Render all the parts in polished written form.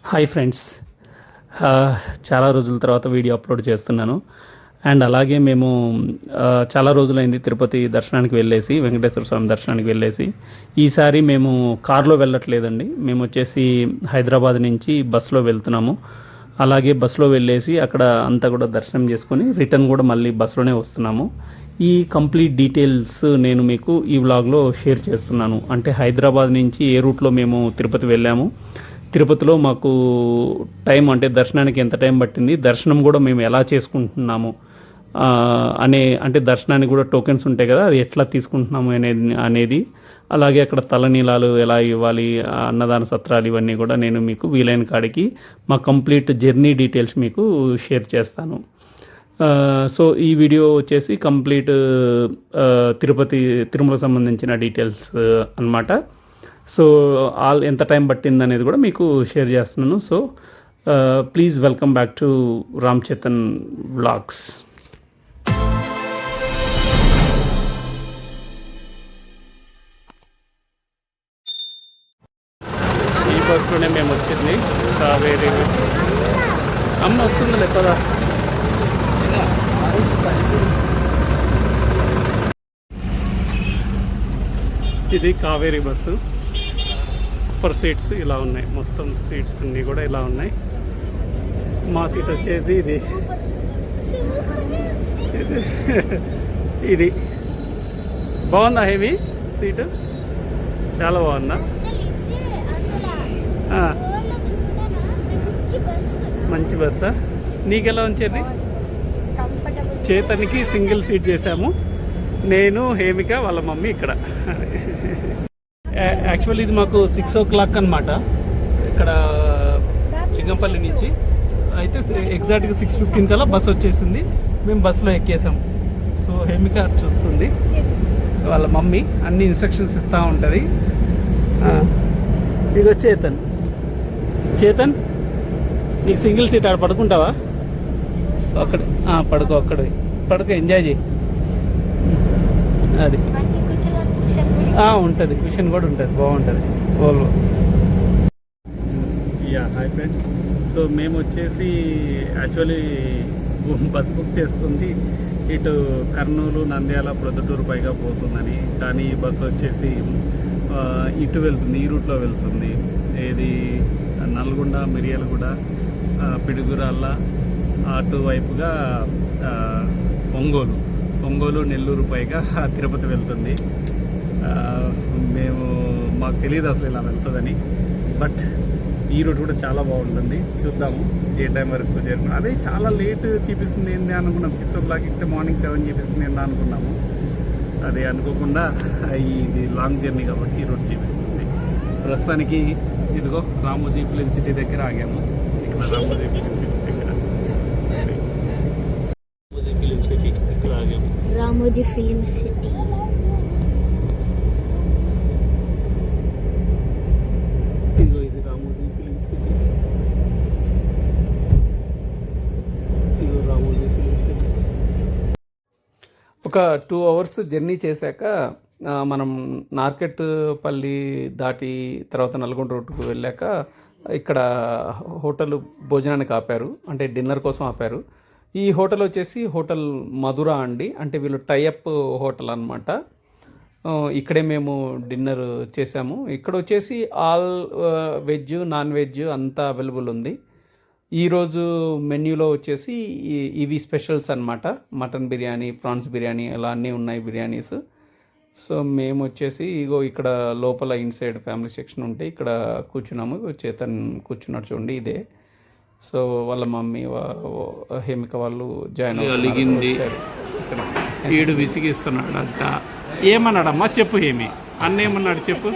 Hi friends. చాలా రోజుల తర్వాత వీడియో అప్లోడ్ చేస్తున్నాను. అండ్ అలాగే మేము చాలా రోజులైంది తిరుపతి దర్శనానికి వెళ్ళేసి, వెంకటేశ్వర స్వామి దర్శనానికి వెళ్ళేసి. ఈసారి మేము కారులో వెళ్ళట్లేదండి. మేము వచ్చేసి హైదరాబాద్ నుంచి బస్సులో వెళ్తున్నాము. అలాగే బస్సులో వెళ్ళేసి అక్కడ అంతా కూడా దర్శనం చేసుకొని రిటర్న్ కూడా మళ్ళీ బస్సులోనే వస్తున్నాము. ఈ కంప్లీట్ డీటెయిల్స్ నేను మీకు ఈ వ్లాగ్లో షేర్ చేస్తున్నాను. అంటే హైదరాబాద్ నుంచి ఏ రూట్లో మేము తిరుపతి వెళ్ళాము, తిరుపతిలో మాకు టైం అంటే దర్శనానికి ఎంత టైం పట్టింది, దర్శనం కూడా మేము ఎలా చేసుకుంటున్నాము అంటే దర్శనానికి కూడా టోకెన్స్ ఉంటాయి కదా, అది ఎట్లా తీసుకుంటున్నాము అనేది అలాగే అక్కడ తలనీలాలు ఎలా ఇవ్వాలి, అన్నదాన సత్రాలు, ఇవన్నీ కూడా నేను మీకు వీలైన కాడికి మా కంప్లీట్ జర్నీ డీటెయిల్స్ మీకు షేర్ చేస్తాను. సో ఈ వీడియో వచ్చేసి కంప్లీట్ తిరుమల సంబంధించిన డీటెయిల్స్ అన్నమాట. సో ఎంత టైం పట్టింది అనేది కూడా మీకు షేర్ చేస్తున్నాను. So please welcome back to Ram Chetan vlogs. ఈ బస్సులోనే మేము వచ్చింది. కావేరీ అమ్మ వస్తుంది లేకపోతే ఇది కావేరీ బస్సు. సూపర్ సీట్స్ ఇలా ఉన్నాయి, మొత్తం సీట్స్ అన్నీ కూడా ఇలా ఉన్నాయి. మా సీట్ వచ్చేది ఇది బాగుందా? హెవీ సీటు చాలా బాగుందా? మంచి బస్సా? నీకెలా ఉంచేది? చేతనికి సింగిల్ సీట్ చేసాము, నేను, హేమిక, వాళ్ళ మమ్మీ ఇక్కడ. యాక్చువల్లీ ఇది మాకు 6 o'clock అనమాట, ఇక్కడ లింగంపల్లి నుంచి. అయితే ఎగ్జాక్ట్గా 6:15 కల్లా బస్సు వచ్చేసింది. మేము బస్సులో ఎక్కేసాం. సో హేమిక చూస్తుంది, వాళ్ళ మమ్మీ అన్ని ఇన్స్ట్రక్షన్స్ ఇస్తూ ఉంటుంది. ఇది చేతన్. చేతన్ సింగిల్ సీట్ ఆడ పడుకుంటావా? అక్కడ పడుకో ఎంజాయ్ చేయి. అది ఉంటుంది, క్వశ్చన్ కూడా ఉంటుంది, బాగుంటుంది ఓల్వో. Hi friends. సో మేము వచ్చేసి యాక్చువల్లీ బస్ బుక్ చేసుకుంది ఇటు కర్నూలు, నంద్యాల, ప్రొద్దుటూరు పైగా పోతుందని. కానీ ఈ బస్సు వచ్చేసి ఇటు వెళ్తుంది, ఈ రూట్లో వెళ్తుంది. ఏది నల్గొండ, మిర్యాలగూడ, పిడుగురాళ్ళ అటువైపుగా ఒంగోలు, నెల్లూరు పైగా తిరుపతి వెళ్తుంది. మాకు తెలియదు అసలు ఇలా వెళ్తుందని. బట్ ఈ రూట్ కూడా చాలా బాగుంటుంది, చూద్దాము ఏ టైం వరకు చేరుకున్నాం. అదే చాలా లేట్ చూపిస్తుంది ఏంది అనుకున్నాం. 6 o'clock ఎక్కితే మార్నింగ్ 7 చూపిస్తుంది ఏందా అనుకున్నాము. అది అనుకోకుండా ఇది లాంగ్ జర్నీ కాబట్టి ఈ రూట్ చూపిస్తుంది. ప్రస్తుతానికి ఇదిగో రామోజీ ఫిలిం సిటీ దగ్గర ఆగాము. ఇక్కడ రామోజీ ఫిలిం సిటీ దగ్గర ఆగాము. Ramoji film city. ఒక 2 hours జర్నీ చేశాక మనం నార్కెట్పల్లి దాటి తర్వాత నల్గొండ రోడ్డుకు వెళ్ళాక ఇక్కడ హోటల్ భోజనానికి ఆపారు, అంటే డిన్నర్ కోసం ఆపారు. ఈ హోటల్ వచ్చేసి హోటల్ మధుర అండి, అంటే వీళ్ళు టైఅప్ హోటల్ అనమాట. ఇక్కడే మేము డిన్నర్ చేసాము. ఇక్కడ వచ్చేసి ఆల్ వెజ్, నాన్ వెజ్ అంతా అవైలబుల్ ఉంది. ఈరోజు మెన్యూలో వచ్చేసి ఇవి స్పెషల్స్ అనమాట. మటన్ బిర్యానీ, ప్రాన్స్ బిర్యానీ అలా అన్నీ ఉన్నాయి బిర్యానీస్. సో మేము వచ్చేసి ఇక్కడ లోపల ఇన్సైడ్ ఫ్యామిలీ సెక్షన్ ఉంటే ఇక్కడ కూర్చున్నాము. చేతన్ కూర్చున్నాడు చూడండి, ఇదే. సో వాళ్ళ మమ్మీ, హేమిక వాళ్ళు జాయిన్ అలిగింది. ఈడు విసిగిస్తున్నాడు అంట. ఏమన్నాడమ్మా చెప్పు హేమి? అన్న ఏమన్నాడు చెప్పు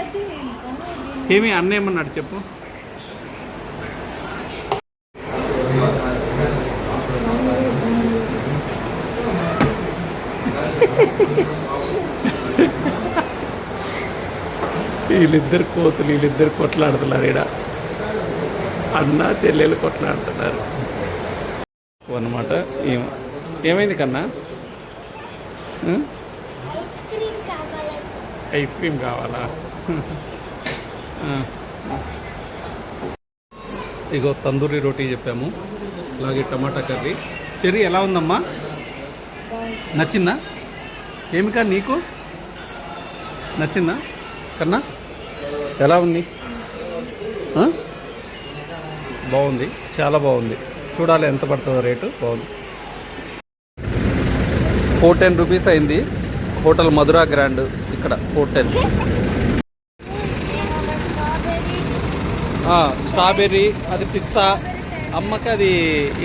హేమి? అన్న ఏమన్నాడు చెప్పు? వీళ్ళిద్దరు కోతులు, వీళ్ళిద్దరు కొట్లాడుతున్నారు. ఇక్కడ అన్న చెల్లెలు కొట్లాడుతున్నారు అనమాట. ఏమైంది కన్నా? ఐస్ క్రీమ్ కావాలా? ఇగో తందూరి రోటీ చెప్పాము, అలాగే టమాటా కర్రీ. చెర్రీ ఎలా ఉందమ్మా? నచ్చిందా? ఏమికా నీకు నచ్చిందా కన్నా? ఎలా ఉంది? బాగుంది, చాలా బాగుంది. చూడాలి ఎంత పడుతుందో రేటు. బాగుంది. 410 రూపీస్ అయింది. హోటల్ మధురా గ్రాండ్ ఇక్కడ 410. స్ట్రాబెర్రీ, అది పిస్తా. అమ్మకి అది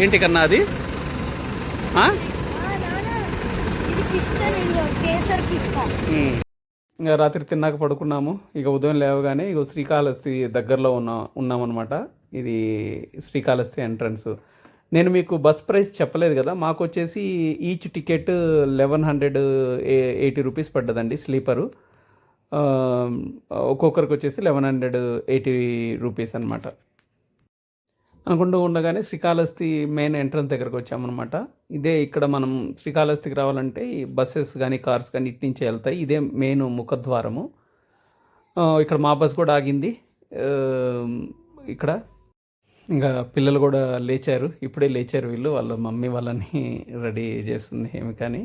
ఏంటి కన్నా అది? ఇంకా రాత్రి తిన్నాక పడుకున్నాము. ఇక ఉదయం లేవగానే ఇక శ్రీకాళహస్తి దగ్గరలో ఉన్నామన్నమాట. ఇది శ్రీకాళహస్తి ఎంట్రన్స్. నేను మీకు బస్ ప్రైస్ చెప్పలేదు కదా. మాకు వచ్చేసి ఈచ్ టికెట్ 1180 రూపీస్ పడ్డదండి స్లీపరు. ఒక్కొక్కరికి వచ్చేసి 1180 రూపీస్ అనమాట. అనుకుంటూ ఉండగానే శ్రీకాళహస్తి మెయిన్ ఎంట్రన్స్ దగ్గరకు వచ్చామన్నమాట. ఇదే ఇక్కడ మనం శ్రీకాళహస్తికి రావాలంటే ఈ బస్సెస్ కానీ కార్స్ కానీ ఇటు నుంచే వెళ్తాయి. ఇదే మెయిన్ ముఖద్వారము. ఇక్కడ మా బస్ కూడా ఆగింది ఇక్కడ. ఇంకా పిల్లలు కూడా లేచారు, ఇప్పుడే లేచారు వీళ్ళు. వాళ్ళ మమ్మీ వాళ్ళని రెడీ చేస్తుంది ఏమి. కానీ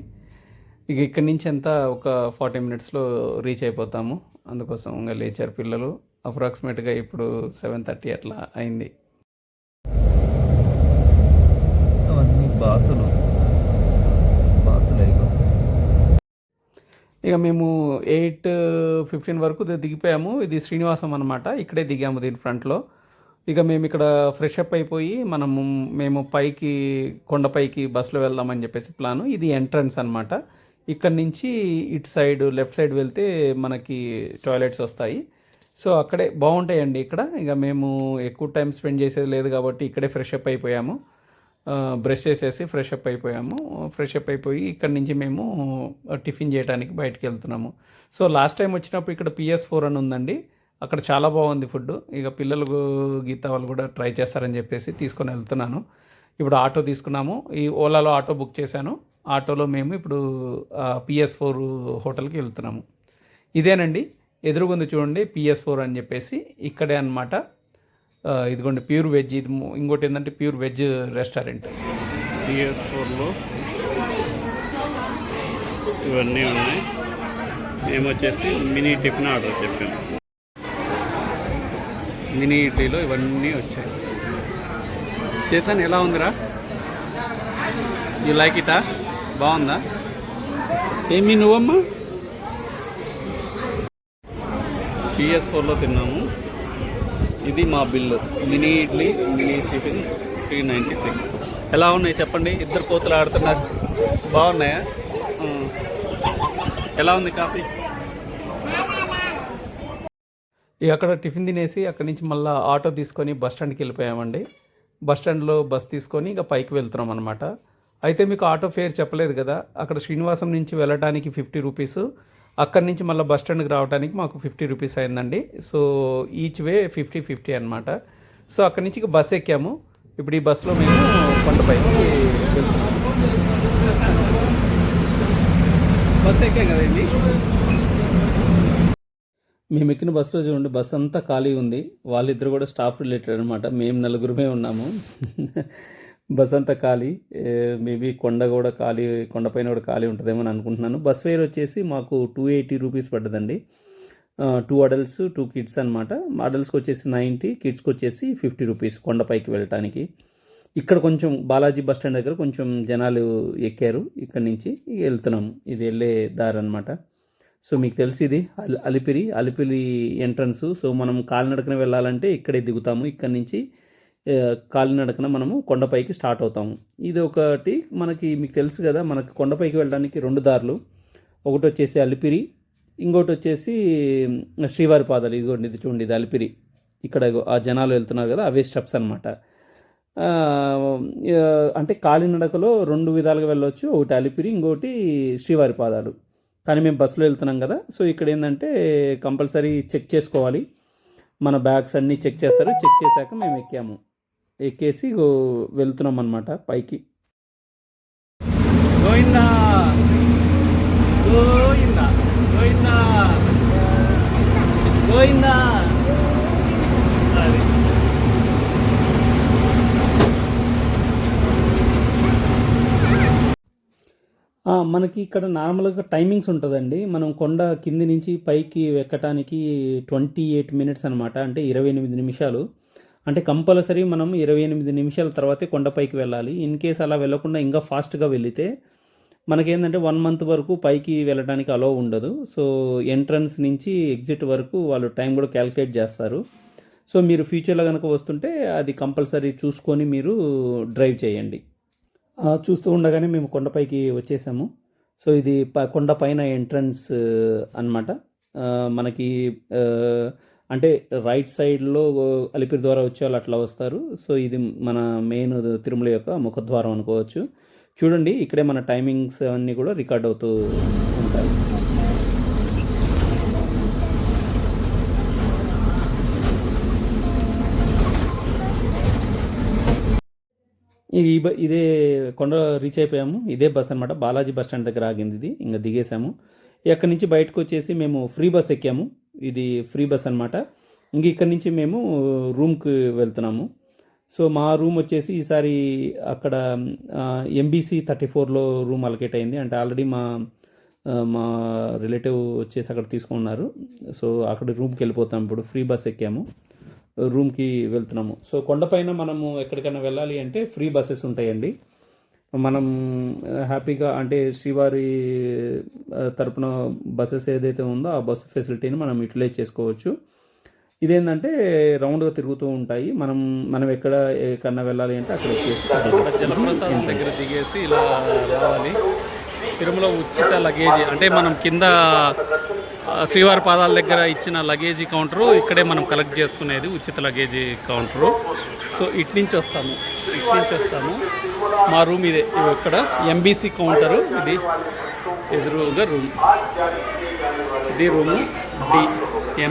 ఇక ఇక్కడి నుంచి అంతా ఒక 40 మినిట్స్లో రీచ్ అయిపోతాము. అందుకోసం ఇంకా లేచారు పిల్లలు. అప్రాక్సిమేట్గా ఇప్పుడు 7:30 అట్లా అయింది. అవన్నీ బాతులు. ఇక మేము 8:15 వరకు దిగిపోయాము. ఇది శ్రీనివాసం అనమాట. ఇక్కడే దిగాము దీని ఫ్రంట్లో. ఇక మేము ఇక్కడ ఫ్రెష్ అప్ అయిపోయి మేము పైకి కొండపైకి బస్సులో వెళ్దామని చెప్పేసి ప్లాను. ఇది ఎంట్రన్స్ అనమాట. ఇక్కడ నుంచి ఇటు సైడ్ లెఫ్ట్ సైడ్ వెళ్తే మనకి టాయిలెట్స్ వస్తాయి. సో అక్కడే బాగుంటాయండి ఇక్కడ. ఇక మేము ఎక్కువ టైం స్పెండ్ చేసేది లేదు కాబట్టి ఇక్కడే ఫ్రెష్ అప్ అయిపోయాము. బ్రష్ చేసేసి ఫ్రెష్ అప్ అయిపోయాము. ఫ్రెష్ అప్ అయిపోయి ఇక్కడ నుంచి మేము టిఫిన్ చేయడానికి బయటికి వెళ్తున్నాము. సో లాస్ట్ టైం వచ్చినప్పుడు ఇక్కడ PS4 అని ఉందండి. అక్కడ చాలా బాగుంది ఫుడ్. ఇక పిల్లలు గీత వాళ్ళు కూడా ట్రై చేస్తారని చెప్పేసి తీసుకొని వెళ్తున్నాను. ఇప్పుడు ఆటో తీసుకున్నాము. ఈ ఓలాలో ఆటో బుక్ చేశాను. ఆటోలో మేము ఇప్పుడు PS4 హోటల్కి వెళ్తున్నాము. ఇదేనండి ఎదురుగుంది చూడండి, PS4 అని చెప్పేసి ఇక్కడే అనమాట. ఇదిగోండి ప్యూర్ వెజ్. ఇది ఇంకోటి ఏంటంటే ప్యూర్ వెజ్ రెస్టారెంట్. PS4లో ఇవన్నీ ఉన్నాయి. మేము వచ్చేసి మినీ టిఫిన్ ఆర్డర్ చెప్పాము. మినీ ఇడ్లీలో ఇవన్నీ వచ్చాయి. చేతన్ ఎలా ఉందిరా? యూ లైక్ ఇటా? బాగుందా? ఏమి నువ్వమ్మా? PS4లో తిన్నాము. ఇది మా bill. Mini idli, mini tiffin 396. ఎలా ఉన్నాయి చెప్పండి? ఇద్దరు కోతులు ఆడుతున్నారు. బాగున్నాయా? ఎలా ఉంది కాఫీ? అక్కడ టిఫిన్ తినేసి అక్కడి నుంచి మళ్ళీ ఆటో తీసుకొని బస్ స్టాండ్కి వెళ్ళిపోయామండి. బస్ స్టాండ్లో బస్ తీసుకొని ఇంకా పైకి వెళ్తున్నాం అనమాట. అయితే మీకు ఆటో ఫేర్ చెప్పలేదు కదా. అక్కడ శ్రీనివాసం నుంచి వెళ్ళడానికి 50 రూపీస్, అక్కడి నుంచి మళ్ళీ బస్ స్టాండ్కి రావడానికి మాకు 50 రూపీస్ అయిందండి. సో ఈచ్ వే 50 అనమాట. సో అక్కడి నుంచి బస్ ఎక్కాము. ఇప్పుడు ఈ బస్సులో మేము కొండపైకి వెళ్తున్నాము. బస్ ఎక్కాం కదండి. మేము ఎక్కిన బస్సులో చూడండి, బస్సు అంతా ఖాళీ ఉంది. వాళ్ళిద్దరు కూడా స్టాఫ్ రిలేటెడ్ అనమాట. మేము నలుగురమే ఉన్నాము. బస్ అంతా ఖాళీ. మేబీ కొండ కూడా ఖాళీ, కొండపైన కూడా ఖాళీ ఉంటుందేమో అని అనుకుంటున్నాను. బస్ ఫేర్ వచ్చేసి మాకు 280 రూపీస్ పడ్డదండి. 2 అడల్ట్స్ 2 కిడ్స్ అనమాట. అడల్ట్స్కి వచ్చేసి 90, కిడ్స్కి వచ్చేసి 50 రూపీస్ కొండపైకి వెళ్ళటానికి. ఇక్కడ కొంచెం బాలాజీ బస్ స్టాండ్ దగ్గర కొంచెం జనాలు ఎక్కారు. ఇక్కడ నుంచి వెళ్తున్నాము. ఇది వెళ్ళే దారి అనమాట. సో మీకు తెలిసి ఇది అలిపిరి ఎంట్రన్స్. సో మనం కాలినడకన వెళ్ళాలంటే ఇక్కడే దిగుతాము. ఇక్కడి నుంచి కాలినడకన మనము కొండపైకి స్టార్ట్ అవుతాము. ఇది ఒకటి మనకి మీకు తెలుసు కదా, మనకి కొండపైకి వెళ్ళడానికి 2 దారులు. ఒకటి వచ్చేసి అలిపిరి, ఇంకోటి వచ్చేసి శ్రీవారి పాదాలు. ఇదిగోండి, ఇది చూడండి, ఇది అలిపిరి. ఇక్కడ ఆ జనాలు వెళ్తున్నారు కదా, అవే స్టెప్స్ అనమాట. అంటే కాలినడకలో 2 విధాలుగా వెళ్ళవచ్చు. ఒకటి అలిపిరి, ఇంకోటి శ్రీవారి పాదాలు. కానీ మేము బస్సులో వెళ్తున్నాం కదా. సో ఇక్కడ ఏంటంటే కంపల్సరీ చెక్ చేసుకోవాలి. మన బ్యాగ్స్ అన్నీ చెక్ చేస్తారు. చెక్ చేశాక మేము ఎక్కేసి వెళ్తున్నాం అన్నమాట పైకి. గోవిందా గోవిందా గోవిందా గోవిందా. మనకి ఇక్కడ నార్మల్గా టైమింగ్స్ ఉంటుందండి. మనం కొండ కింది నుంచి పైకి ఎక్కటానికి 28 మినిట్స్ అనమాట. అంటే 28 నిమిషాలు. అంటే కంపల్సరీ మనం 28 నిమిషాల తర్వాతే కొండపైకి వెళ్ళాలి. ఇన్ కేస్ అలా వెళ్ళకుండా ఇంకా ఫాస్ట్గా వెళితే మనకేంటంటే 1 మంత్ వరకు పైకి వెళ్ళడానికి అలో ఉండదు. సో ఎంట్రన్స్ నుంచి ఎగ్జిట్ వరకు వాళ్ళు టైం కూడా క్యాలిక్యులేట్ చేస్తారు. సో మీరు ఫ్యూచర్లో కనుక వస్తుంటే అది కంపల్సరీ చూసుకొని మీరు డ్రైవ్ చేయండి. చూస్తూ ఉండగానే మేము కొండపైకి వచ్చేసాము. సో ఇది కొండ పైన ఎంట్రన్స్ అనమాట. మనకి అంటే రైట్ సైడ్లో అలిపిరి ద్వారా వచ్చే వాళ్ళు అట్లా వస్తారు. సో ఇది మన మెయిన్ తిరుమల యొక్క ముఖద్వారం అనుకోవచ్చు. చూడండి ఇక్కడే మన టైమింగ్స్ అన్నీ కూడా రికార్డ్ అవుతూ ఉంటాయి. ఇదే కొండ రీచ్ అయిపోయాము. ఇదే బస్ అనమాట. బాలాజీ బస్ స్టాండ్ దగ్గర ఆగింది ఇది. ఇంకా దిగేసాము. అక్కడి నుంచి బయటకు వచ్చేసి మేము ఫ్రీ బస్ ఎక్కాము. ఇది ఫ్రీ బస్ అనమాట. ఇంక ఇక్కడి నుంచి మేము రూమ్కి వెళ్తున్నాము. సో మా రూమ్ వచ్చేసి ఈసారి అక్కడ MBC 34లో రూమ్ అలకేట్ అయింది. అంటే ఆల్రెడీ మా రిలేటివ్ వచ్చేసి అక్కడ తీసుకున్నారు. సో అక్కడ రూమ్కి వెళ్ళిపోతాం. ఇప్పుడు ఫ్రీ బస్ ఎక్కాము, రూమ్కి వెళ్తున్నాము. సో కొండపైన మనము ఎక్కడికైనా వెళ్ళాలి అంటే ఫ్రీ బస్సెస్ ఉంటాయండి. మనం హ్యాపీగా అంటే శ్రీవారి తరపున బస్సెస్ ఏదైతే ఉందో ఆ బస్సు ఫెసిలిటీని మనం యూటిలైజ్ చేసుకోవచ్చు. ఇదేంటంటే రౌండ్గా తిరుగుతూ ఉంటాయి. మనం ఎక్కడికన్నా వెళ్ళాలి అంటే అక్కడ ఎక్కేసి అక్కడ జలప్రసాదం దగ్గర దిగేసి ఇలా రావాలి. తిరుమల ఉచిత లగేజీ అంటే మనం కింద శ్రీవారి పాదాల దగ్గర ఇచ్చిన లగేజీ కౌంటరు ఇక్కడే మనం కలెక్ట్ చేసుకునేది ఉచిత లగేజీ కౌంటరు. సో ఇటు నుంచి వస్తాము. మా రూమ్ ఇదే. ఇక్కడ MBC కౌంటరు ఇది, ఎదురుగా రూమ్ ఇది. రూము D,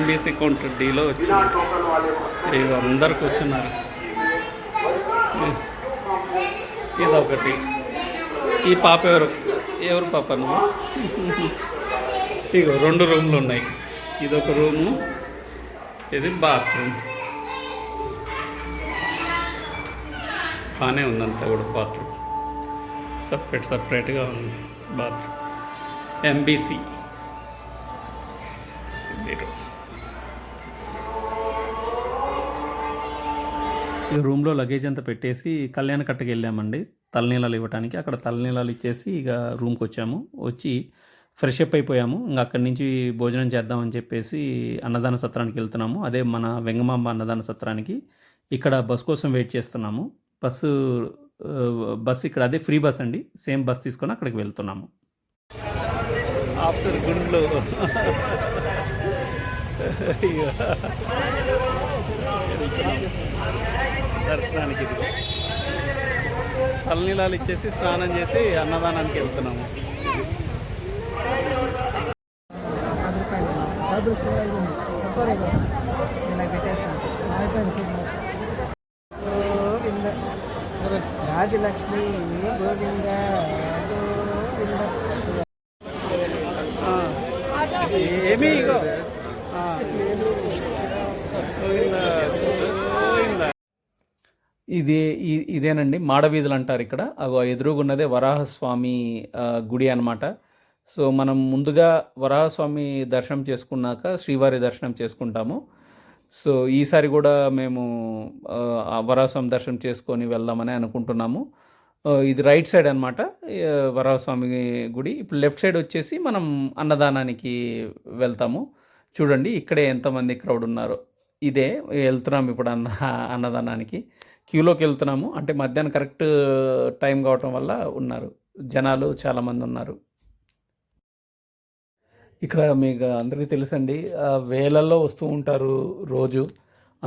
MBC కౌంటర్ Dలో వచ్చింది. ఇవి అందరు కూర్చున్నారు. ఇదొకటి. ఈ పాప ఎవరు పాప నువ్వు? ఇగో 2 రూమ్లు ఉన్నాయి. ఇదొక రూము, ఇది బాత్రూమ్. బాగానే ఉందంతా కూడా. బాత్రూమ్ సపరేట్గా ఉంది బాత్రూమ్. MBC ఈ రూమ్లో లగేజ్ అంతా పెట్టేసి కళ్యాణ కట్టకి వెళ్ళామండి తలనీలాలు ఇవ్వడానికి. అక్కడ తలనీలాలు ఇచ్చేసి ఇక రూమ్కి వచ్చి ఫ్రెష్ అప్ అయిపోయాము. ఇంకా అక్కడి నుంచి భోజనం చేద్దామని చెప్పేసి అన్నదాన సత్రానికి వెళ్తున్నాము. అదే మన వెంగమాంబ అన్నదాన సత్రానికి. ఇక్కడ బస్ కోసం వెయిట్ చేస్తున్నాము. బస్సు ఇక్కడ అదే ఫ్రీ బస్ అండి. సేమ్ బస్ తీసుకొని అక్కడికి వెళ్తున్నాము. ఆఫ్టర్ గుండ్లు దర్శనానికి తలనీలాలు ఇచ్చేసి స్నానం చేసి అన్నదానానికి వెళ్తున్నాము. రాజలక్ష్మి గోవింద ఏమీ ఇదేనండి మాడవీధులు అంటారు ఇక్కడ. ఎదురుగున్నదే వరాహస్వామి గుడి అనమాట. సో మనం ముందుగా వరాహస్వామి దర్శనం చేసుకున్నాక శ్రీవారి దర్శనం చేసుకుంటాము. సో ఈసారి కూడా మేము వరాహస్వామి దర్శనం చేసుకొని వెళ్దామని అనుకుంటున్నాము. ఇది రైట్ సైడ్ అనమాట వరాహస్వామి గుడి. ఇప్పుడు లెఫ్ట్ సైడ్ వచ్చేసి మనం అన్నదానానికి వెళ్తాము. చూడండి ఇక్కడే ఎంతమంది క్రౌడ్ ఉన్నారో. ఇదే వెళ్తున్నాము ఇప్పుడు అన్నదానానికి. క్యూలోకి వెళ్తున్నాము. అంటే మధ్యాహ్నం కరెక్ట్ టైం కావటం వల్ల ఉన్నారు జనాలు, చాలామంది ఉన్నారు. ఇక్కడ మీకు అందరికీ తెలుసండి, వేలల్లో వస్తూ ఉంటారు రోజు.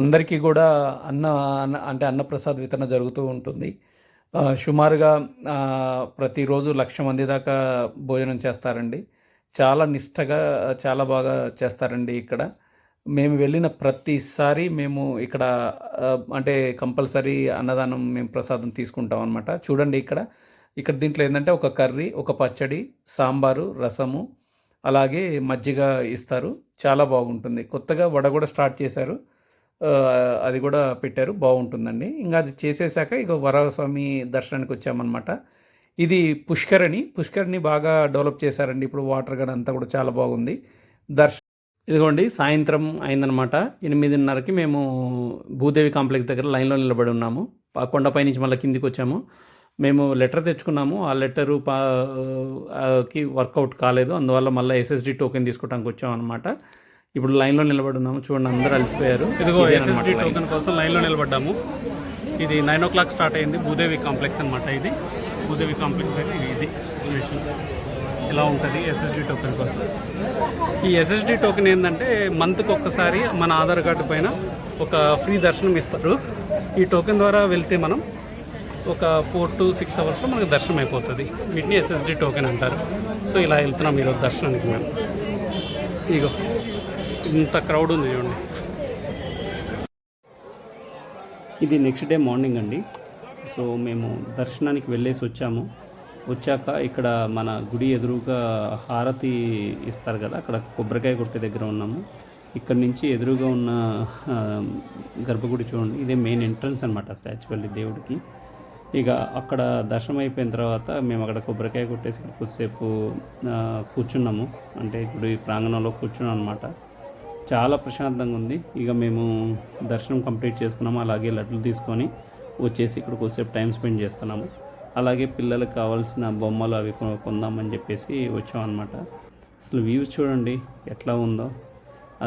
అందరికీ కూడా అన్నప్రసాద్ వితరణ జరుగుతూ ఉంటుంది. సుమారుగా ప్రతిరోజు 1,00,000 మంది దాకా భోజనం చేస్తారండి. చాలా నిష్టగా చాలా బాగా చేస్తారండి ఇక్కడ. మేము వెళ్ళిన ప్రతిసారి మేము ఇక్కడ అంటే కంపల్సరీ అన్నదానం మేము ప్రసాదం తీసుకుంటాం అనమాట. చూడండి ఇక్కడ దీంట్లో ఏంటంటే ఒక కర్రీ, ఒక పచ్చడి, సాంబారు, రసము, అలాగే మజ్జిగ ఇస్తారు. చాలా బాగుంటుంది. కొత్తగా వడ కూడా స్టార్ట్ చేశారు, అది కూడా పెట్టారు, బాగుంటుందండి. ఇంకా అది చేసేసాక ఇక వరాహస్వామి దర్శనానికి వచ్చామన్నమాట. ఇది పుష్కరిణి బాగా డెవలప్ చేశారండి. ఇప్పుడు వాటర్ గన్ అంతా కూడా చాలా బాగుంది. ఇదిగోండి సాయంత్రం అయిందనమాట. 8:30కి మేము భూదేవి కాంప్లెక్స్ దగ్గర లైన్లో నిలబడి ఉన్నాము. ఆ కొండపై నుంచి మళ్ళీ కిందికి వచ్చాము. మేము లెటర్ తెచ్చుకున్నాము. ఆ లెటరు కి వర్కౌట్ కాలేదు. అందువల్ల మళ్ళీ ఎస్ఎస్డి టోకెన్ తీసుకోవడానికి వచ్చాము అనమాట. ఇప్పుడు లైన్లో నిలబడి ఉన్నాము. చూడండి, అందరూ అలసిపోయారు. ఇదిగో ఎస్ఎస్డి టోకెన్ కోసం లైన్లో నిలబడ్డాము. ఇది 9 o'clock స్టార్ట్ అయింది. భూదేవి కాంప్లెక్స్ అనమాట. ఇది భూదేవి కాంప్లెక్స్ దగ్గర ఇది సిచ్యువేషన్ ఇలా ఉంటుంది ఎస్ఎస్డి టోకెన్ కోసం. ఈ ఎస్ఎస్డి టోకెన్ ఏంటంటే మంత్కి ఒక్కసారి మన ఆధార్ కార్డు పైన ఒక ఫ్రీ దర్శనం ఇస్తారు. ఈ టోకెన్ ద్వారా వెళ్తే మనం ఒక 4 to 6 అవర్స్లో మనకు దర్శనం అయిపోతుంది. వీటిని ఎస్ఎస్డి టోకెన్ అంటారు. సో ఇలా వెళ్తున్నాం ఈరోజు దర్శనానికి మేము. ఇగో ఇంత క్రౌడ్ ఉంది చూడండి. ఇది నెక్స్ట్ డే మార్నింగ్ అండి. సో మేము దర్శనానికి వెళ్ళేసి వచ్చాక ఇక్కడ మన గుడి ఎదురుగా హారతి ఇస్తారు కదా, అక్కడ కొబ్బరికాయ కొట్టే దగ్గర ఉన్నాము. ఇక్కడ నుంచి ఎదురుగా ఉన్న గర్భగుడి చూడండి, ఇదే మెయిన్ ఎంట్రన్స్ అనమాట స్టాచ్యువల్ దేవుడికి. ఇక అక్కడ దర్శనం అయిపోయిన తర్వాత మేము అక్కడ కొబ్బరికాయ కొట్టేసి కొద్దిసేపు కూర్చున్నాము. అంటే గుడి ప్రాంగణంలో కూర్చున్నాం అనమాట. చాలా ప్రశాంతంగా ఉంది. ఇక మేము దర్శనం కంప్లీట్ చేసుకున్నాము. అలాగే లడ్లు తీసుకొని వచ్చేసి ఇక్కడ కొద్దిసేపు టైం స్పెండ్ చేస్తున్నాము. అలాగే పిల్లలకు కావాల్సిన బొమ్మలు అవి కొందామని చెప్పేసి వచ్చాం అనమాట. అసలు వ్యూస్ చూడండి ఎట్లా ఉందో.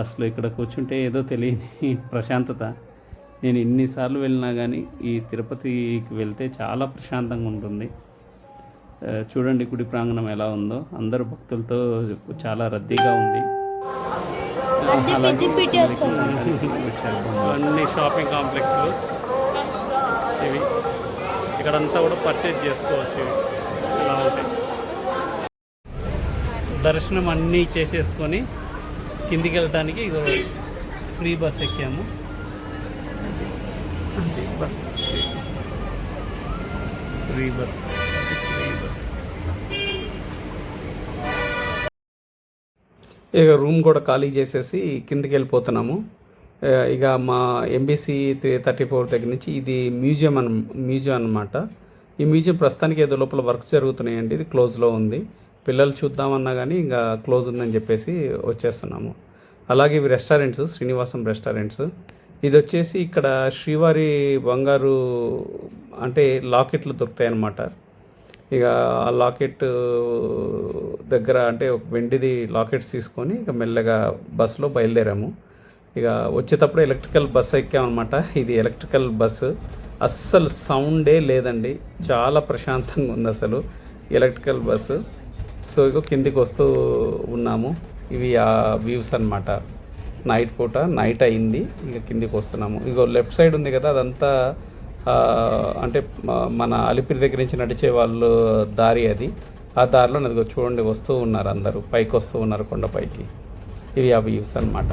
అసలు ఇక్కడ కూర్చుంటే ఏదో తెలియని ప్రశాంతత. నేను ఎన్నిసార్లు వెళ్ళినా కానీ ఈ తిరుపతికి వెళ్తే చాలా ప్రశాంతంగా ఉంటుంది. చూడండి గుడి ప్రాంగణం ఎలా ఉందో. అందరూ భక్తులతో చాలా రద్దీగా ఉంది. అన్ని షాపింగ్ కాంప్లెక్స్లు ఇవి, ఇక్కడంతా కూడా పర్చేజ్ చేసుకోవచ్చు. ఇలా ఉంటాయి. దర్శనం అన్నీ చేసేసుకొని కిందికి వెళ్ళటానికి ఫ్రీ బస్ ఎక్కాము. Bus free bus. ఇక రూమ్ కూడా ఖాళీ చేసేసి కిందికి వెళ్ళిపోతున్నాము. ఇక మా ఎంబీసీ 34 దగ్గర నుంచి ఇది మ్యూజియం అనమాట. ఈ మ్యూజియం ప్రస్తుతానికి ఏదో లోపల వర్క్ జరుగుతున్నాయండి. ఇది క్లోజ్లో ఉంది. పిల్లలు చూద్దామన్నా కానీ ఇంకా క్లోజ్ ఉందని చెప్పేసి వచ్చేస్తున్నాము. అలాగే ఇవి రెస్టారెంట్స్, శ్రీనివాసం రెస్టారెంట్స్. ఇది వచ్చేసి ఇక్కడ శ్రీవారి బంగారు అంటే లాకెట్లు దొరుకుతాయి అన్నమాట. ఇక ఆ లాకెట్ దగ్గర అంటే ఒక వెండిది లాకెట్స్ తీసుకొని ఇక మెల్లగా బస్సులో బయలుదేరాము. ఇక వచ్చేటప్పుడు ఎలక్ట్రికల్ బస్సు ఎక్కామన్నమాట. ఇది ఎలక్ట్రికల్ బస్సు. అస్సలు సౌండే లేదండి. చాలా ప్రశాంతంగా ఉంది అసలు ఎలక్ట్రికల్ బస్సు. సో ఇక కిందికి వస్తూ ఉన్నాము. ఇవి ఆ వ్యూస్ అన్నమాట. నైట్ అయింది. ఇక కిందికి వస్తున్నాము. ఇగో లెఫ్ట్ సైడ్ ఉంది కదా, అదంతా అంటే మన అలిపిరి దగ్గర నుంచి నడిచే వాళ్ళు దారి అది. ఆ దారిలో నదిగో చూడండి వస్తూ ఉన్నారు, అందరూ పైకి వస్తూ ఉన్నారు కొండపైకి. ఇవి ఆ వ్యూస్ అన్నమాట.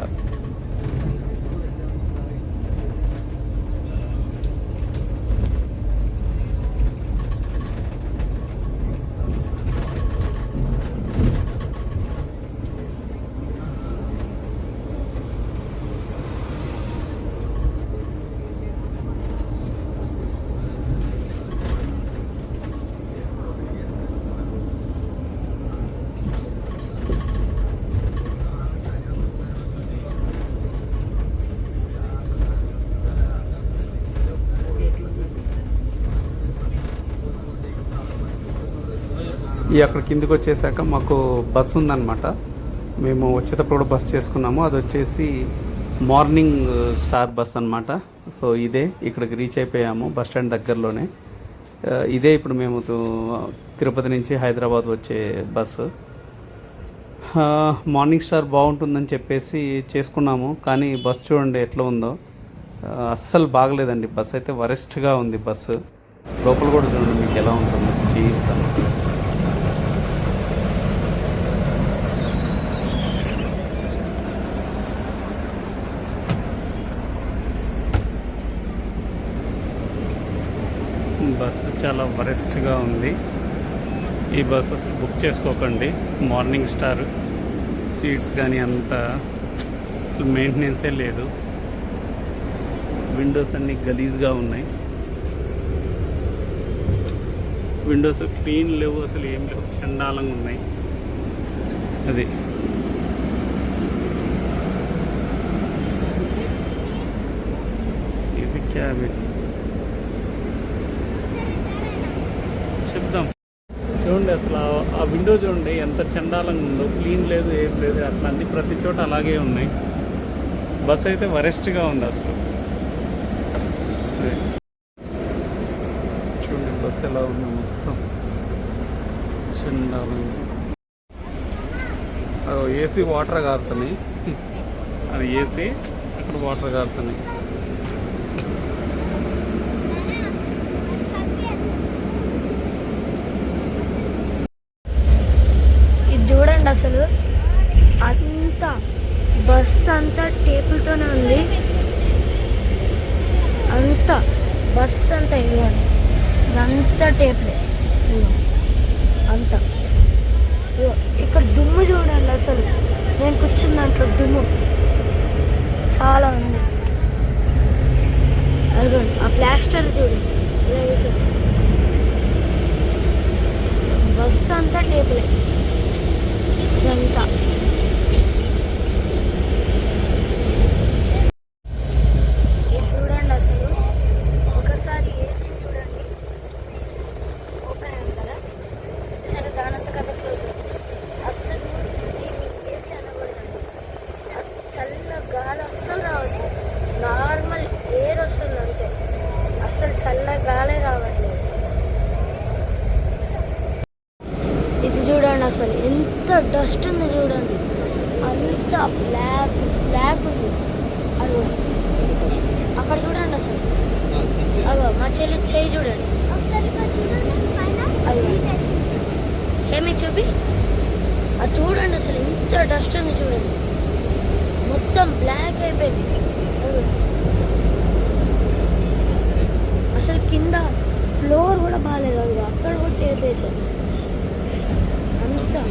అక్కడ కిందికి వచ్చేసాక మాకు బస్సు ఉందన్నమాట. మేము వచ్చేటప్పుడు కూడా బస్ చేసుకున్నాము. అది వచ్చేసి మార్నింగ్ స్టార్ బస్ అన్నమాట. సో ఇదే ఇక్కడికి రీచ్ అయిపోయాము బస్ స్టాండ్ దగ్గరలోనే. ఇదే ఇప్పుడు మేము తిరుపతి నుంచి హైదరాబాద్ వచ్చే బస్సు. మార్నింగ్ స్టార్ బాగుంటుందని చెప్పేసి చేసుకున్నాము. కానీ బస్ చూడండి ఎట్లా ఉందో. అస్సలు బాగలేదండి. బస్ అయితే వరెస్ట్గా ఉంది బస్సు. లోపల కూడా చూడండి మీకు ఎలా ఉంటుందో చేయిస్తాను. బస్సు చాలా వరెస్ట్గా ఉంది. ఈ బస్సు అసలు బుక్ చేసుకోకండి. మార్నింగ్ స్టార్ సీట్స్ కానీ అంత అసలు మెయింటెనెన్సే లేదు. విండోస్ అన్నీ గలీజ్గా ఉన్నాయి. విండోస్ క్లీన్ లేవు, అసలు ఏం లేవు, చండాలంగా ఉన్నాయి. అది ఇది క్యాబిన్. చెప్దాం. చూడండి అసలు ఆ విండో చూడండి ఎంత చండాలంగా ఉందో, క్లీన్ లేదు, ఏం లేదు, అట్లా అన్ని ప్రతి చోట అలాగే ఉన్నాయి. బస్ అయితే వరెస్ట్గా ఉంది అసలు. చూడండి బస్ ఎలా ఉంది, మొత్తం చండాలంగా. ఏసీ వాటర్ కారుతున్నాయి, అది ఏసీ, అక్కడ వాటర్ కారుతున్నాయి. ఇది చూడండి అసలు అంతా బస్ అంతా టేపులతోనే ఉంది. అంతా బస్ అంతా ఇవ్వండి, ఇదంతా టేపులే. అంతా ఇక్కడ దుమ్ము చూడండి అసలు, నేను కూర్చున్న దాంట్లో దుమ్ము చాలా ఉంది. అదిగోండి ఆ ప్లాస్టర్ చూడండి ఇలా వేసారు. బస్సు అంతా టేపులే ఇదంతా. ఇది చూడండి అసలు, ఒకసారి ఏసీ చూడండి, ఓపెన్ అయింది కదా, సరే దానంతా కదా క్లోజ్. అస్సలు దీన్ని ఏసీ అనకూడదండి, చల్ల గాలి అస్సలు రావట్లేదు, నార్మల్ ఎయిర్ వస్తుంది అంతే, అస్సలు చల్ల గాలే రావట్లేదు. ఇది చూడండి అసలు ఎంత డస్ట్ ఉంది చూడండి, అంత బ్లాక్ బ్లాక్ ఉంది. అదో అక్కడ చూడండి అసలు, అదో మా చెల్లి చేయి చూడండి, అదో ఏమి చూపి, అది చూడండి అసలు ఎంత డస్ట్ ఉంది చూడండి, మొత్తం బ్లాక్ అయిపోయింది. అసలు కింద ఫ్లోర్ కూడా బాగాలేదు, అది అక్కడ కూడా టేప్ వేసారు అంతా.